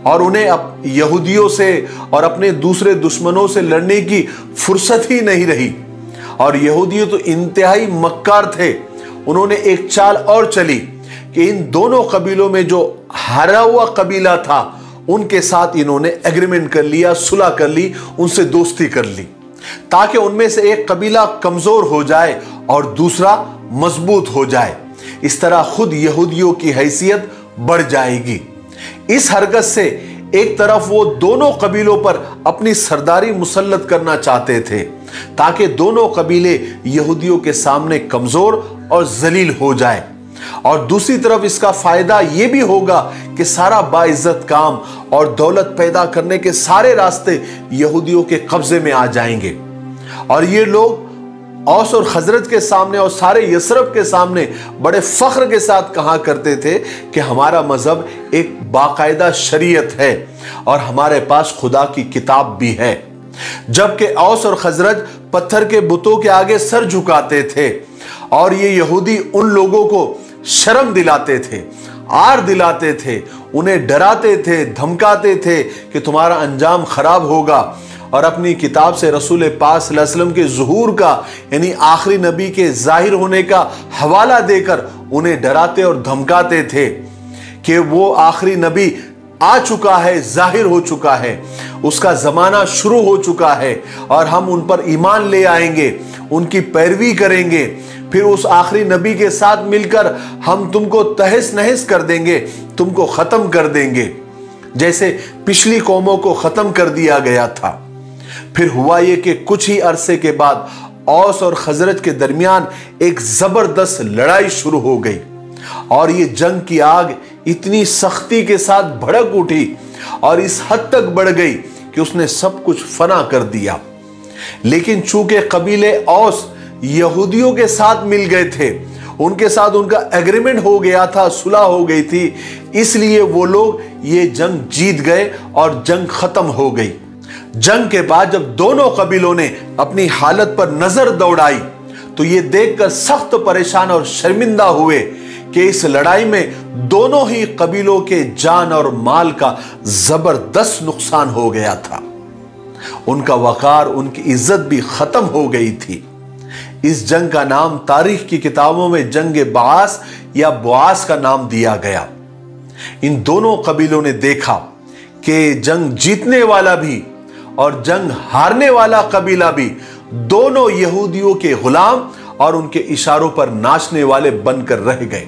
और उन्हें अब यहूदियों से और अपने दूसरे दुश्मनों से लड़ने की फुर्सत ही नहीं रही। और यहूदी तो इंतहाई मक्कार थे। उन्होंने एक चाल और चली कि इन दोनों कबीलों में जो हारा हुआ कबीला था उनके साथ इन्होंने एग्रीमेंट कर लिया, सुलह कर ली, उनसे दोस्ती कर ली, ताकि उनमें से एक कबीला कमजोर हो जाए और दूसरा मजबूत हो जाए। इस तरह खुद यहूदियों की हैसियत बढ़ जाएगी। इस हरकत से एक तरफ वो दोनों कबीलों पर अपनी सरदारी मुसल्लत करना चाहते थे, ताकि दोनों कबीले यहूदियों के सामने कमजोर और जलील हो जाए, और दूसरी तरफ इसका फायदा यह भी होगा कि सारा बाइज्जत काम और दौलत पैदा करने के सारे रास्ते यहूदियों के कब्जे में आ जाएंगे। और ये लोग औस और खजरत के सामने और सारे यसरब के सामने बड़े फख्र के साथ कहा करते थे कि हमारा मजहब एक बाकायदा शरीयत है और हमारे पास खुदा की किताब भी है। जबकि औस और खजरत पत्थर के बुतों के आगे सर झुकाते थे और ये यहूदी उन लोगों को शर्म दिलाते थे, आर दिलाते थे, उन्हें डराते थे, धमकाते थे कि तुम्हारा अंजाम खराब होगा, और अपनी किताब से रसूल पाक सल्लल्लाहु अलैहि वसल्लम के ज़ुहूर का यानी आखिरी नबी के जाहिर होने का हवाला देकर उन्हें डराते और धमकाते थे कि वो आखिरी नबी आ चुका है, जाहिर हो चुका है, उसका जमाना शुरू हो चुका है और हम उन पर ईमान ले आएंगे, उनकी पैरवी करेंगे, फिर उस आखिरी नबी के साथ मिलकर हम तुमको तहस नहस कर देंगे, तुमको खत्म कर देंगे, जैसे पिछली कौमों को खत्म कर दिया गया था। फिर हुआ यह कि कुछ ही अरसे के बाद औस और खजरत के दरमियान एक जबरदस्त लड़ाई शुरू हो गई और ये जंग की आग इतनी सख्ती के साथ भड़क उठी और इस हद तक बढ़ गई कि उसने सब कुछ फना कर दिया। लेकिन चूंकि कबीले औस यहूदियों के साथ मिल गए थे, उनके साथ उनका एग्रीमेंट हो गया था, सुलह हो गई थी, इसलिए वो लोग ये जंग जीत गए और जंग खत्म हो गई। जंग के बाद जब दोनों कबीलों ने अपनी हालत पर नजर दौड़ाई तो ये देखकर सख्त परेशान और शर्मिंदा हुए कि इस लड़ाई में दोनों ही कबीलों के जान और माल का जबरदस्त नुकसान हो गया था। उनका वकार, उनकी इज्जत भी खत्म हो गई थी। इस जंग का नाम तारीख की किताबों में जंग बास या बुआस का नाम दिया गया। इन दोनों कबीलों ने देखा कि जंग जीतने वाला भी और जंग हारने वाला कबीला भी दोनों यहूदियों के गुलाम और उनके इशारों पर नाचने वाले बनकर रह गए।